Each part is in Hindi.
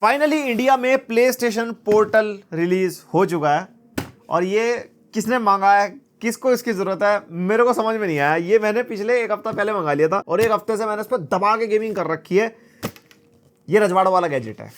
फाइनली इंडिया में प्ले स्टेशन पोर्टल रिलीज हो चुका है और ये किसने मांगा है, किसको इसकी जरूरत है, मेरे को समझ में नहीं आया। ये मैंने पिछले एक हफ्ता पहले मंगा लिया था और एक हफ्ते से मैंने इस पर दबा के गेमिंग कर रखी है। ये रजवाड़ा वाला गैजेट है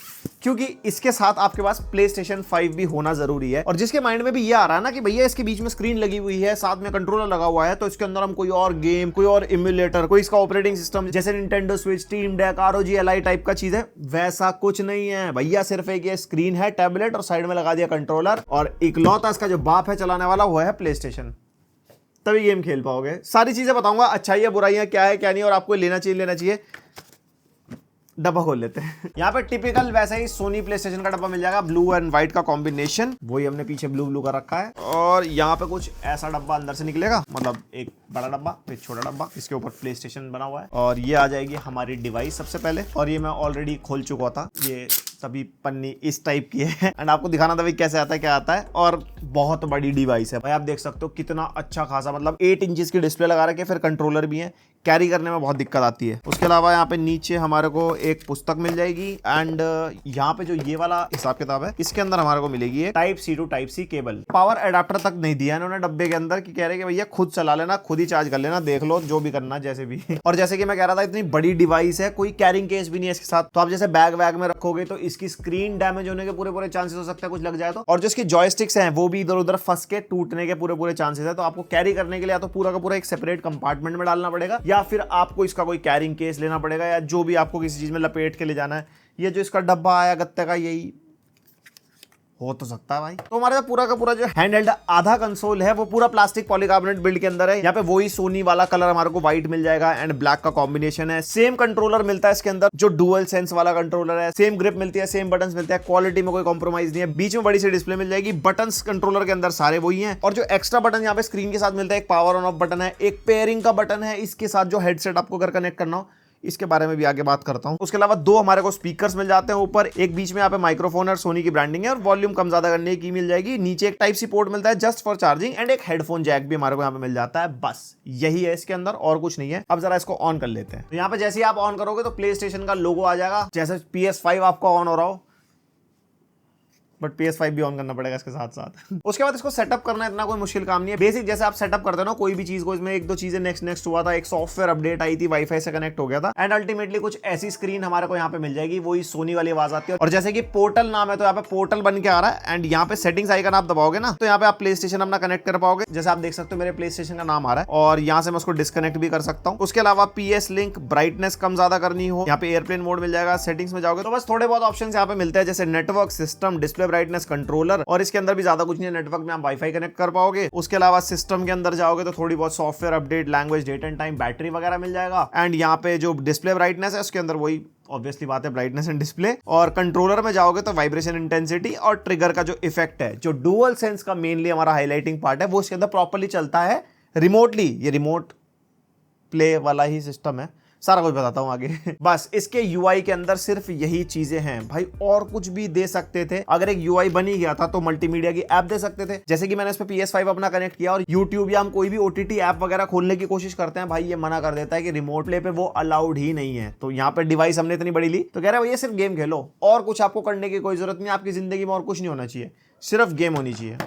क्योंकि इसके साथ आपके पास PlayStation 5 भी होना जरूरी है। और जिसके माइंड में भी ये आ रहा है ना कि भैया इसके बीच में स्क्रीन लगी हुई है, साथ में कंट्रोलर लगा हुआ है, तो इसके अंदर हम कोई और गेम, कोई और इम्यूलेटर, कोई इसका ऑपरेटिंग सिस्टम जैसे Nintendo Switch, steam deck, ROG Ally type का चीज है, वैसा कुछ नहीं है भैया। सिर्फ एक ये स्क्रीन है, टैबलेट, और साइड में लगा दिया कंट्रोलर, और इकलौता इसका जो बाप है चलाने वाला वो है PlayStation। तभी गेम खेल पाओगे। सारी चीजें बताऊंगा, अच्छाइयां बुराइयां क्या है क्या नहीं, और आपको लेना चाहिए। डब्बा खोल लेते हैं। यहाँ पे टिपिकल वैसे ही सोनी PlayStation का डब्बा मिल जाएगा, ब्लू एंड व्हाइट का कॉम्बिनेशन, वही हमने पीछे ब्लू का रखा है। और यहाँ पे कुछ ऐसा डब्बा अंदर से निकलेगा, मतलब एक बड़ा डब्बा फिर छोटा डब्बा, इसके ऊपर PlayStation बना हुआ है। और ये आ जाएगी हमारी डिवाइस सबसे पहले, और ये मैं ऑलरेडी खोल चुका था। ये सभी पन्नी इस टाइप की है एंड आपको दिखाना था भाई कैसे आता है क्या आता है। और बहुत बड़ी डिवाइस है भाई, आप देख सकते हो कितना अच्छा खासा, मतलब 8 इंचेस की डिस्प्ले लगा रखी है, फिर कंट्रोलर भी है, कैरी करने में बहुत दिक्कत आती है। उसके अलावा यहाँ पे नीचे हमारे को एक पुस्तक मिल जाएगी एंड यहाँ पे जो ये वाला हिसाब किताब है, इसके अंदर हमारे को मिलेगी एक Type-C to Type-C cable. Power adapter तक नहीं दिया इन्होंने डब्बे के अंदर, कि कह रहे कि भैया खुद चला लेना, खुद ही चार्ज कर लेना, देख लो जो भी करना जैसे भी। और जैसे कि मैं कह रहा था, इतनी बड़ी डिवाइस है, कोई कैरिंग केस भी नहीं है इसके साथ, तो आप जैसे बैग वैग में रखोगे तो इसकी स्क्रीन डैमेज होने के पूरे चांसेस हो सकते हैं, कुछ लग जाए तो। और जो इसकी जॉयस्टिक्स हैं वो भी इधर उधर फंस के टूटने के पूरे चांसेस है। तो आपको कैरी करने के लिए या तो पूरा का पूरा एक सेपरेट कंपार्टमेंट में डालना पड़ेगा, या फिर आपको इसका कोई कैरिंग केस लेना पड़ेगा, या जो भी आपको किसी चीज में लपेट के ले जाना है। ये जो इसका डब्बा आया गत्ते का, यही हो तो सकता है भाई। तो हमारे पूरा का पूरा जो हैंड हेल्ड आधा कंसोल है वो पूरा प्लास्टिक पॉलीकार्बोनेट बिल्ड के अंदर है। यहाँ पे वही सोनी वाला कलर हमारे को व्हाइट मिल जाएगा एंड ब्लैक का कॉम्बिनेशन है। सेम कंट्रोलर मिलता है इसके अंदर, जो डुअल सेंस वाला कंट्रोलर है। सेम ग्रिप मिलती है, सेम बटन्स मिलते हैं, क्वालिटी में कोई कॉम्प्रोमाइज नहीं है। बीच में बड़ी सी डिस्प्ले मिल जाएगी, बटन्स कंट्रोलर के अंदर सारे वही हैं। और जो एक्स्ट्रा बटन यहाँ पे स्क्रीन के साथ मिलता है, एक पावर ऑन ऑफ बटन है, एक पेयरिंग का बटन है इसके साथ, जो हेडसेट आपको अगर कनेक्ट करना हो, इसके बारे में भी आगे बात करता हूं। उसके अलावा 2 हमारे को स्पीकर्स मिल जाते हैं ऊपर, एक बीच में यहाँ पे माइक्रोफोन और सोनी की ब्रांडिंग है, और वॉल्यूम कम ज्यादा करने की मिल जाएगी। नीचे एक Type-C पोर्ट मिलता है जस्ट फॉर चार्जिंग, एंड एक हेडफोन जैक भी हमारे को यहाँ पे मिल जाता है। बस यही है इसके अंदर, और कुछ नहीं है। अब जरा इसको ऑन कर लेते हैं। तो यहाँ पे जैसे ही आप ऑन करोगे तो PlayStation का लोगो आ जाएगा, जैसे PS5 आपका ऑन हो रहा हो, बट PS5 भी ऑन करना पड़ेगा इसके साथ साथ। उसके बाद इसको सेटअप करना इतना कोई मुश्किल काम नहीं है। बेसिक जैसे आप सेटअप करते हो ना कोई भी चीज को, इसमें 1-2 चीजें नेक्स्ट हुआ था। एक सॉफ्टवेयर अपडेट आई थी, वाईफाई से कनेक्ट हो गया था, एंड अल्टीमेटली कुछ ऐसी स्क्रीन हमारे को यहाँ पे मिल जाएगी, वही सोनी वाली आवाज आती है। और जैसे कि पोर्टल नाम है तो यहाँ पे पोर्टल बन के आ रहा है, एंड यहाँ पे सेटिंग्स आइकन आप दबाओगे ना तो यहाँ पे आप PlayStation अपना कनेक्ट कर पाओगे। जैसे आप देख सकते हो मेरे PlayStation का नाम आ रहा है, और यहाँ से मैं उसको डिस्कनेक्ट भी कर सकता हूँ। उसके अलावा PS लिंक, ब्राइटनेस कम ज्यादा करनी हो, यहाँ पे एयरप्लेन मोड मिल जाएगा। सेटिंग्स में जाओगे तो बस थोड़े बहुत ऑप्शन यहाँ पे मिलते हैं, जैसे network, system, display brightness, controller, और इसके अंदर भी ज्यादा कुछ नहीं है। नेटवर्क में आप वाईफाई कनेक्ट कर पाओगे। उसके अलावा सिस्टम के अंदर जाओगे तो थोड़ी बहुत software update, language, date and time, battery वगैरह मिल जाएगा। एंड यहाँ पे जो डिस्प्ले ब्राइटनेस है उसके अंदर वही ऑब्वियसली बात है, ब्राइटनेस एंड डिस्प्ले। और कंट्रोलर में जाओगे तो वाइब्रेशन इंटेंसिटी और ट्रिगर का जो इफेक्ट है, जो डुअल सेंस का मेनली हमारा हाईलाइटिंग पार्ट है, वो इसके अंदर प्रॉपर्ली चलता है रिमोटली। ये रिमोट प्ले वाला ही सिस्टम है, सारा कुछ बताता हूं आगे। बस इसके यूआई के अंदर सिर्फ यही चीजें हैं भाई, और कुछ भी दे सकते थे। अगर एक यूआई बन ही गया था तो मल्टीमीडिया की ऐप दे सकते थे, जैसे कि मैंने इस पे PS5 अपना कनेक्ट किया, और यूट्यूब या हम कोई भी OTT ऐप वगैरह खोलने की कोशिश करते हैं, भाई ये मना कर देता है कि रिमोट प्ले पे वो अलाउड ही नहीं है। तो यहाँ पे डिवाइस हमने इतनी बड़ी ली तो कह रहे हैं भैया सिर्फ गेम खेलो, और कुछ आपको करने की कोई जरूरत नहीं, आपकी जिंदगी में और कुछ नहीं होना चाहिए, सिर्फ गेम होनी चाहिए।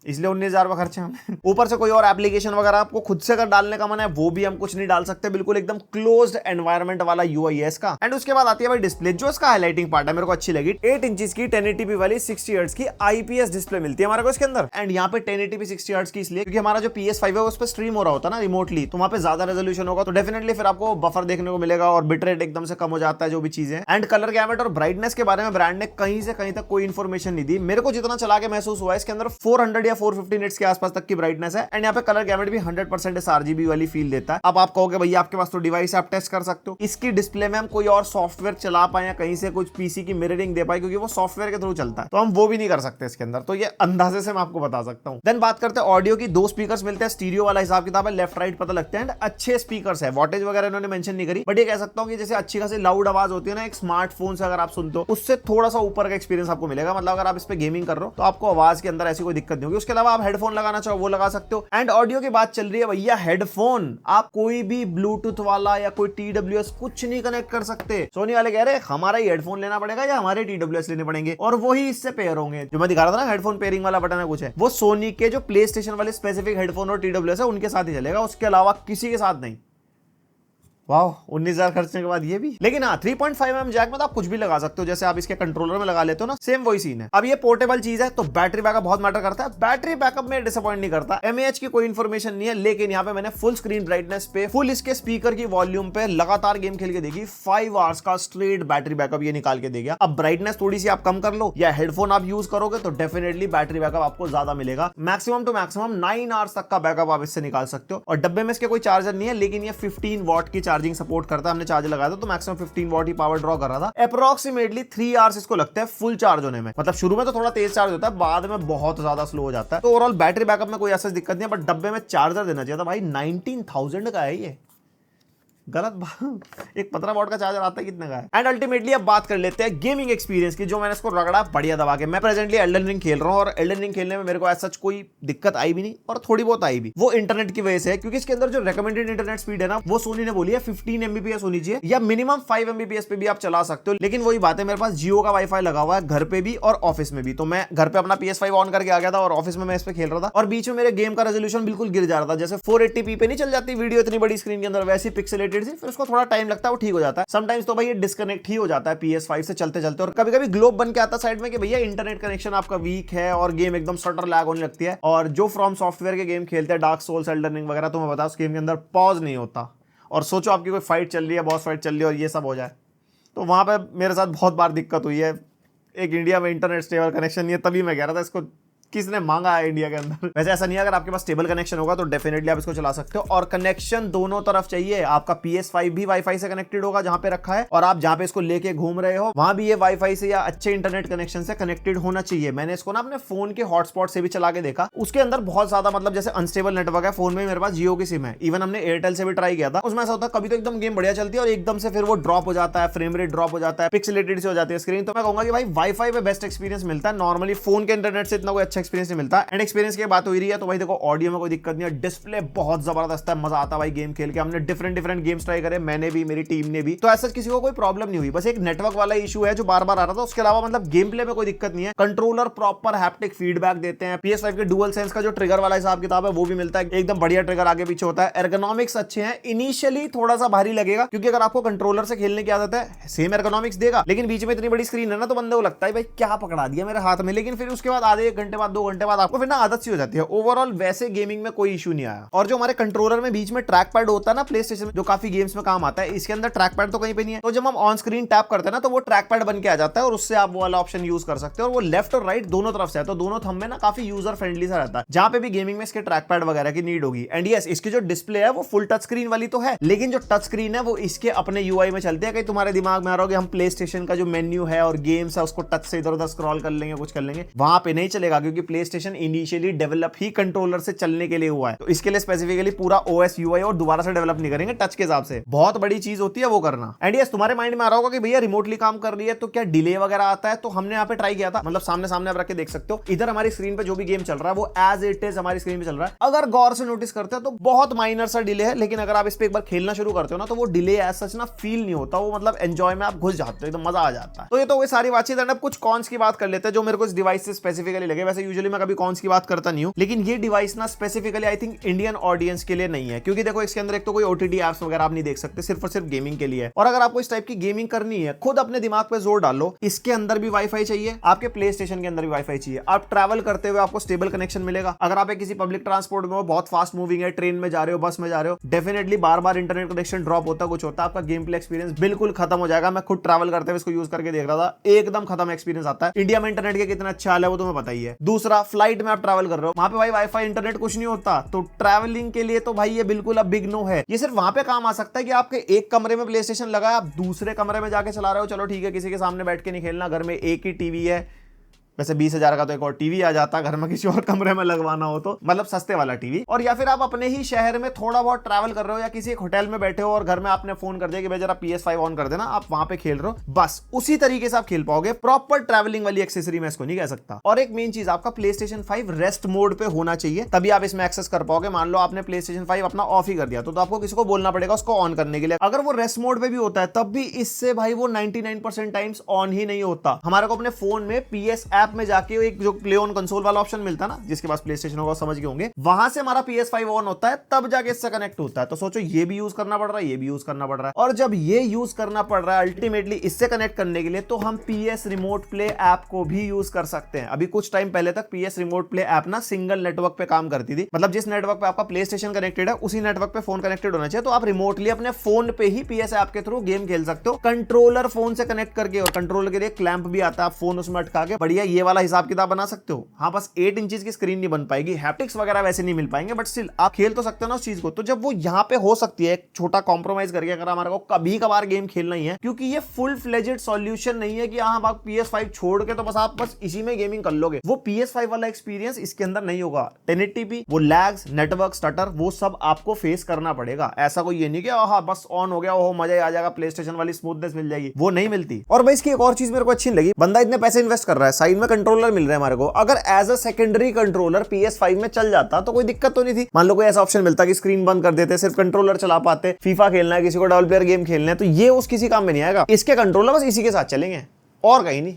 इसलिए 19,000 रुपये खर्चे हमें। ऊपर से कोई और एप्लीकेशन वगैरह आपको खुद से अगर डालने का मन है वो भी हम कुछ नहीं डाल सकते, बिल्कुल एकदम क्लोज्ड एनवायरनमेंट वाला यूआई है इसका। एंड उसके बाद आती है भाई डिस्प्ले, जो इसका हाईलाइटिंग पार्ट है मेरे को अच्छी लगी। 8 इंचेस की 1080p वाली 60 हर्ट्ज की IPS डिस्प्ले मिलती है हमारे को इसके अंदर। एंड यहाँ पे 1080p 60 हर्ट्ज की इसलिए क्योंकि हमारा जो PS5 है उस पर स्ट्रीम हो रहा होता है ना रिमोटली, तो वहाँ पे ज्यादा रेजोल्यूशन होगा, तो डेफिनेटली फिर आपको बफर देखने को मिलेगा और बिट रेट एकदम से कम हो जाता है, जो भी चीजें। एंड कलर गैमेट और ब्राइटनेस के बारे में ब्रांड ने कहीं से कहीं तक कोई इन्फॉर्मेशन नहीं दी। मेरे को जितना चला के महसूस हुआ इसके अंदर 400 या 450 निट्स के आसपास तक की ब्राइटनेस है। एंड यहाँ पे कलर गैमेट भी 100% sRGB वाली फील देता है। अब आप कहोगे भैया आपके पास तो डिवाइस आप टेस्ट कर सकते हो, इसकी डिस्प्ले में हम कोई और सॉफ्टवेयर चला पाए या कहीं से कुछ पीसी की मिररिंग दे पाए, क्योंकि वो सॉफ्टवेयर के थ्रू चलता है, तो हम वो भी नहीं कर सकते इसके अंदर। तो ये अंदाजे से मैं आपको बता सकता हूँ। देन बात करते हैं ऑडियो की। 2 स्पीकर्स मिलते हैं, स्टीरियो वाला हिसाब किताब है, लेफ्ट राइट पता लगते हैं, एंड अच्छे स्पीकर्स है। वॉटेज वगैरह इन्होंने मेंशन नहीं करी, बट ये कह सकता हूँ कि जैसे अच्छी खासी लाउड आवाज होती है ना एक स्मार्टफोन से, अगर आप सुनते हो उससे थोड़ा सा ऊपर का एक्सपीरियंस आपको मिलेगा। मतलब अगर आप इस पे गेमिंग कर रहे हो तो आपको आवाज के अंदर ऐसी कोई दिक्कत नहीं होगी। उसके अलावा आप हेडफोन लगाना चाहो वो लगा सकते हो। एंड ऑडियो की बात चल रही है भैया, हेडफोन आप कोई भी ब्लूटूथ वाला या कोई TWS कुछ नहीं कनेक्ट कर सकते। सोनी वाले कह रहे हमारा ही हेडफोन लेना पड़ेगा या हमारे TWS लेने पड़ेंगे और वही इससे पेयर होंगे। जो मैं दिखा रहा था ना हेडफोन पेयरिंग वाला बटन है कुछ है, वो सोनी के जो प्ले स्टेशन वाले स्पेसिफिक हेडफोन और TWS है उनके साथ ही चलेगा, उसके अलावा किसी के साथ नहीं। वाह, 19,000 खर्चने के बाद ये भी। लेकिन हाँ 3.5mm जैक में तो आप कुछ भी लगा सकते हो, जैसे आप इसके कंट्रोलर में लगा लेते हो ना, सेम वही सीन है। अब ये पोर्टेबल चीज है तो बैटरी बैकअप बहुत मैटर करता है। बैटरी बैकअप में डिसअपॉइंट नहीं करता, mAh की कोई इन्फॉर्मेशन नहीं है, लेकिन यहाँ पे मैंने फुल स्क्रीन ब्राइटनेस पे फुल इसके स्पीकर की वॉल्यूम पे लगातार गेम खेल के देखी, 5 आवर्स का स्ट्रेट बैटरी बैकअप ये निकाल के दे गया। अब ब्राइटनेस थोड़ी सी आप कम कर लो या हेडफोन आप यूज करोगे तो डेफिनेटली बैटरी बैकअप आपको ज्यादा मिलेगा। मैक्सिमम टू मैक्सिमम 9 आवर्स तक का बैकअप आप इससे निकाल सकते हो। और डब्बे में इसके कोई चार्जर नहीं है, लेकिन ये 15 वॉट की चार्जिंग सपोर्ट करता है। हमने चार्जर लगाया था तो maximum 15 what he power draw कर रहा था। अप्रोक्सीमेटली 3 आवर्स इसको लगता है फुल चार्ज होने में। मतलब शुरू में तो थोड़ा तेज चार्ज होता है, बाद में बहुत ज्यादा स्लो हो जाता है। तो ओवरऑल बैटरी बैकअप में कोई ऐसा दिक्कत नहीं है, बट डब्बे में चार्जर देना चाहिए था भाई। 19,000 का है ये, गलत बात। एक 15 वॉट का चार्जर आता है कितने का है। एंड अल्टीमेटली अब बात कर लेते हैं गेमिंग एक्सपीरियंस की, जो मैंने इसको रगड़ा बढ़िया दबा के। मैं प्रेजेंटली एल्डन रिंग खेल रहा हूं और एल्डन रिंग खेलने में मेरे को ऐसा कोई दिक्कत आई भी नहीं और थोड़ी बहुत आई भी, वो इंटरनेट की वजह से है। क्योंकि इसके अंदर जो रिकमेंडेड इंटरनेट स्पीड है ना, वो सोनी ने बोली है 15 Mbps होनी चाहिए या मिनिमम 5 Mbps पे भी आप चला सकते हो। लेकिन वही बात है, मेरे पास जियो का वाईफाई लगा हुआ है घर पे भी और ऑफिस में भी। तो मैं घर पे अपना PS5 ऑन करके आ गया था और ऑफिस में मैं इस पे खेल रहा था और बीच में मेरे गेम का रेजोल्यूशन बिल्कुल गिर जा रहा था। जैसे 480p पे नहीं चल जाती वीडियो इतनी बड़ी स्क्रीन के अंदर, वैसी पिक्सेलेटेड सी, फिर उसको थोड़ा टाइम लगता है, वो ठीक हो जाता है। समटाइम्स तो भाई ये डिस्कनेक्ट ही हो जाता है PS5 से चलते चलते, और कभी कभी ग्लोब बन के आता है साइड में कि भैया इंटरनेट कनेक्शन आपका वीक है और गेम एकदम शटर लैग होने लगती है। और जो फ्रॉम सॉफ्टवेयर के गेम खेलते हैं, डार्क सोल्स, एल्डन रिंग वगैरह, तो मैं बताऊं उस गेम के अंदर पॉज नहीं होता। और सोचो आपकी कोई फाइट चल रही है, बॉस फाइट चल रही है और ये सब हो जाए, तो वहां पे मेरे साथ बहुत बार दिक्कत हुई है। एक इंडिया में इंटरनेट स्टेबल कनेक्शन नहीं है, तभी मैं कह रहा था इसको किसने मांगा है इंडिया के अंदर। वैसे ऐसा नहीं है, अगर आपके पास स्टेबल कनेक्शन होगा तो डेफिनेटली आप इसको चला सकते हो। और कनेक्शन दोनों तरफ चाहिए। आपका PS5 भी वाईफाई से कनेक्टेड होगा जहां पे रखा है, और आप जहां पे इसको लेके घूम रहे हो वहां भी ये वाईफाई से या अच्छे इंटरनेट कनेक्शन से कनेक्टेड होना चाहिए। मैंने इसको ना अपने फोन के हॉटस्पॉट से भी चला के देखा, उसके अंदर बहुत ज्यादा मतलब जैसे अनस्टेबल नेटवर्क है। फोन में मेरे पास जियो की सिम है, इवन हमने एयरटेल से भी ट्राई किया था, उसमें ऐसा होता है कभी तो एकदम गेम बढ़िया चलती है और एकदम से फिर वो ड्रॉप हो जाता है, फ्रेम रेट ड्रॉप हो जाता है, पिक्सेलेटेड से हो जाती है स्क्रीन। तो मैं कहूंगा कि भाई वाईफाई पे बेस्ट एक्सपीरियंस मिलता है, नॉर्मली फोन के इंटरनेट से इतना कोई अच्छा एक्सपीरियंस नहीं मिलता। एंड एक्सपीरियंस की बात हो रही है तो भाई देखो ऑडियो में कोई दिक्कत नहीं है, डिस्प्ले बहुत जबरदस्त है, मजा आता है भाई गेम खेल के। हमने डिफरेंट गेम्स ट्राई करे, मैंने भी, मेरी टीम ने भी, तो ऐसा किसी को कोई प्रॉब्लम नहीं हुई। बस एक नेटवर्क वाला इशू है जो बार बार आ रहा था, उसके अलावा मतलब गेम प्ले में कोई दिक्कत नहीं है। कंट्रोलर प्रॉपर हैप्टिक फीडबैक देते हैं। PS5 के डुअल सेंस का जो ट्रिगर वाला हिसाब किताब है वो भी मिलता है, एकदम बढ़िया ट्रिगर आगे पीछे होता है। एर्गोनॉमिक्स अच्छे हैं, इनिशियली थोड़ा सा भारी लगेगा क्योंकि अगर आपको कंट्रोलर से खेलने की आदत है सेम एर्गोनॉमिक्स देगा, लेकिन बीच में इतनी बड़ी स्क्रीन है ना तो बंदे को लगता है भाई क्या पकड़ा दिया मेरे हाथ में। लेकिन फिर उसके बाद आधे 1 घंटे बाद 2 घंटे बाद आपको फिर ना आदत सी हो जाती है। ओवरऑल वैसे गेमिंग में कोई इशू नहीं आया। और जो हमारे कंट्रोलर में बीच में ट्रैक पैड होता है ना प्ले स्टेशन में, जो काफी गेम्स में काम आता है, इसके अंदर ट्रैक पैड तो कहीं पे नहीं है। तो जब हम ऑन स्क्रीन टैप करते हैं ना तो वो ट्रैक पैड बन के आ जाता है और उससे आप वो वाला ऑप्शन यूज कर सकते हो। और वो लेफ्ट और राइट दोनों तरफ से है, तो दोनों थंब में ना काफी यूजर फ्रेंडली सा रहता है, जहां पे भी गेमिंग में इसके ट्रैक पैड वगैरह की नीड होगी। एंड यस, इसकी जो डिस्प्ले है वो फुल टच स्क्रीन वाली तो है, लेकिन जो टच स्क्रीन है वो इसके अपने यूआई में चलती है। कहीं तुम्हारे दिमाग में आ रहा हो कि हम प्ले स्टेशन का जो मेन्यू है और गेम्स है उसको टच से इधर उधर स्क्रॉल कर लेंगे, कुछ कर लेंगे, वहां पे नहीं चलेगा, क्योंकि प्ले स्टेशन इनिशियली डेवलप ही कंट्रोलर से चलने के लिए हुआ है। तो इसके लिए स्पेसिफिकली पूरा OS UI और दोबारा से डेवलप नहीं करेंगे टच के हिसाब से। बहुत बड़ी चीज होती है वो करना। एंड यस, तुम्हारे माइंड में आ रहा होगा कि भैया रिमोटली काम कर रही है तो क्या डिले वगैरह आता है, तो हमने यहाँ पे ट्राई किया था, मतलब सामने सामने आप रख के देख सकते हो। इधर हमारी स्क्रीन पे जो भी गेम चल रहा है वो एज इट इज हमारी स्क्रीन पे चल रहा है। अगर गौर से नोटिस करते हो तो बहुत माइनर सा डिले है, लेकिन अगर आप इस पे एक बार खेलना शुरू करते हो ना तो वो डिले एज सच ना फील नहीं होता। वो मतलब एंजॉय में आप घुस जाते हो, एकदम मजा आ जाता है। तो ये तो वो सारी बातचीत है। अब कुछ कॉन्स की बात कर लेते हैं जो मेरे को इस डिवाइस से स्पेसिफिकली लगे। वैसे यूजुअली मैं कभी कॉन्स की बात करता नहीं हूं, लेकिन ये डिवाइस ना specifically I think Indian audience के लिए नहीं है, क्योंकि देखो इसके अंदर एक तो कोई OTT एप्स वगैरह आप नहीं देख सकते, सिर्फ और सिर्फ गेमिंग के लिए है। और अगर आपको इस टाइप की गेमिंग करनी है, खुद अपने दिमाग पे जोर डालो, इसके अंदर भी वाईफाई चाहिए, आपके प्ले स्टेशन के अंदर भी वाईफाई चाहिए। आप ट्रैवल करते हुए आपको स्टेबल कनेक्शन मिलेगा। अगर आप किसी पब्लिक ट्रांसपोर्ट में हो, बहुत फास्ट मूविंग है, ट्रेन में जा रहे हो, बस में जा रहे हो, डेफिनेटली बार बार इंटरनेट कनेक्शन ड्रॉप होता है, कुछ होता है, आपका गेम प्ले एक्सपीरियंस बिल्कुल खत्म हो जाएगा। मैं खुद ट्रैवल करते हुए इसको यूज करके देख रहा था, एकदम खत्म एक्सपीरियंस आता है। इंडिया में इंटरनेट के कितना अच्छा हाल है वो तुम्हें पता ही है। दूसरा, फ्लाइट में आप ट्रैवल कर रहे हो, वहां पे भाई वाईफाई इंटरनेट कुछ नहीं होता, तो ट्रैवलिंग के लिए तो भाई ये बिल्कुल अब बिग नो है। ये सिर्फ वहां पे काम आ सकता है कि आपके एक कमरे में प्ले स्टेशन लगा है, आप दूसरे कमरे में जाके चला रहे हो, चलो ठीक है, किसी के सामने बैठ के नहीं खेलना, घर में एक ही टीवी है, वैसे 20,000 का तो एक और टीवी आ जाता घर में, किसी और कमरे में लगवाना हो तो, मतलब सस्ते वाला टीवी। और या फिर आप अपने ही शहर में थोड़ा बहुत ट्रैवल कर रहे हो या किसी एक होटल में बैठे हो और घर में आपने फोन कर दिया कि भाई जरा PS5 ऑन कर देना, आप वहां पे खेल रहे हो, बस उसी तरीके से आप खेल पाओगे। प्रॉपर ट्रैवलिंग वाली एक्सेसरी मैं इसको नहीं कह सकता। और एक मेन चीज, आपका PlayStation 5 रेस्ट मोड पे होना चाहिए, तभी आप इसमें एक्सेस कर पाओगे। मान लो आपने PlayStation 5 अपना ऑफ ही कर दिया तो आपको किसी को बोलना पड़ेगा उसको ऑन करने के लिए। अगर वो रेस्ट मोड पे भी होता है तब भी इससे भाई वो 99% टाइम्स ऑन ही नहीं होता। हमारे को अपने फोन में PS ऐप में जाके एक जो प्ले ऑन कंसोल वाला ऑप्शन मिलता है ना, जिसके पास PlayStation होगा समझ गए होंगे, वहां से हमारा PS5 ऑन होता है, तब जाके इससे कनेक्ट होता है। तो सोचो ये भी यूज करना पड़ रहा है, ये भी यूज करना पड़ रहा है। और जब ये यूज करना पड़ रहा है अल्टीमेटली इससे कनेक्ट करने के लिए, तो हम PS रिमोट प्ले ऐप को भी यूज कर सकते हैं। अभी कुछ टाइम पहले तक PS रिमोट प्ले ऐप ना सिंगल नेटवर्क पे काम करती थी, मतलब जिस नेटवर्क पे आपका PlayStation कनेक्टेड है उसी नेटवर्क पे फोन कनेक्टेड होना चाहिए। तो आप रिमोटली अपने फोन पे ही PS ऐप के थ्रू गेम खेल सकते हो, कंट्रोलर फोन से कनेक्ट करके। और कंट्रोलर के लिए क्लैंप भी आता है, आप फोन उसमें अटका के बढ़िया ये वाला हिसाब किताब बना सकते हो। हाँ बस 8 इंचेस की स्क्रीन नहीं बन पाएगी, हैप्टिक्स वगैरह वैसे नहीं मिल पाएंगे, बट स्टिल आप खेल तो सकते हो ना उस चीज को। तो जब वो यहाँ पे हो सकती है एक छोटा कॉम्प्रोमाइज करके, अगर हमारे को कभी कभार गेम खेलना ही है, क्योंकि ये फुल फ्लेजेड सॉल्यूशन नहीं है कि हाँ आप PS5 छोड़ के तो बस आप बस इसी में गेमिंग कर लोगे, वो PS5 वाला एक्सपीरियंस इसके अंदर नहीं होगा। 1080p, वो लैग्स, नेटवर्क स्टटर, वो सब आपको फेस करना पड़ेगा। ऐसा कोई ये नहीं कि हाँ बस ऑन हो गया हो मजा ही आ जाएगा, PlayStation वाली स्मूथनेस मिल जाएगी, वो नहीं मिलती। और भाई इसकी एक और चीज मेरे को अच्छी लगी, बंदा इतने पैसे इन्वेस्ट कर रहा है, साइड में कंट्रोलर मिल रहा है हमारे को, अगर as a secondary controller PS5 में चल जाता तो कोई दिक्कत तो नहीं थी। मान लो कोई ऐसा ऑप्शन मिलता कि स्क्रीन बंद कर देते, सिर्फ कंट्रोलर चला पाते, फीफा खेलना है, किसी को डबल प्लेयर गेम खेलना है, तो ये उस किसी काम में नहीं आएगा। इसके कंट्रोलर बस इसी के साथ चलेंगे और कहीं नहीं,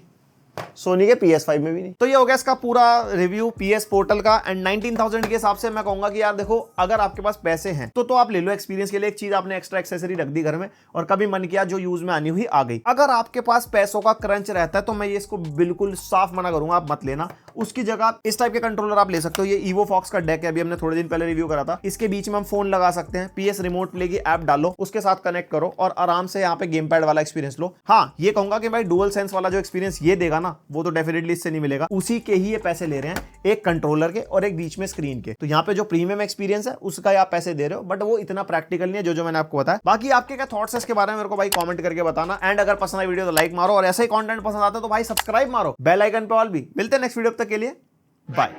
सोनी के PS5 में भी नहीं। तो ये हो गया इसका पूरा रिव्यू PS पोर्टल का। एंड 19,000 के हिसाब से मैं कहूंगा कि यार देखो, अगर आपके पास पैसे हैं तो आप ले लो एक्सपीरियंस के लिए। एक चीज आपने एक्स्ट्रा एक्सेसरी रख दी घर में और कभी मन किया जो यूज में आनी हुई आ गई। अगर आपके पास पैसों का क्रंच रहता है तो मैं ये इसको बिल्कुल साफ मना करूंगा, आप मत लेना। उसकी जगह इस टाइप के कंट्रोलर आप ले सकते हो। ये Evo Fox का डेक है, अभी हमने थोड़े दिन पहले रिव्यू करा था। इसके बीच में हम फोन लगा सकते हैं, PS रिमोट प्ले की ऐप डालो, उसके साथ कनेक्ट करो और आराम से यहाँ पे गेम पैड वाला एक्सपीरियंस लो। हाँ ये कहूंगा कि भाई डुअल सेंस वाला जो एक्सपीरियंस ये देगा ना, वो तो डेफिनेटली इससे नहीं मिलेगा। उसी के ही ये पैसे ले रहे हैं, एक कंट्रोलर के और एक बीच में स्क्रीन के। तो यहाँ पे जो प्रीमियम एक्सपीरियंस है उसका आप पैसे दे रहे हो, बट वो इतना प्रैक्टिकल नहीं है जो मैंने आपको बताया। बाकी आपके क्या थॉट्स है इसके बारे में मेरे को भाई कमेंट करके बताना। एंड अगर पसंद आई वीडियो तो लाइक मारो, और ऐसा ही कंटेंट पसंद आता है तो भाई सब्सक्राइब मारो, बेल आइकन पे ऑल भी। मिलते हैं नेक्स्ट वीडियो तक के लिए, बाय।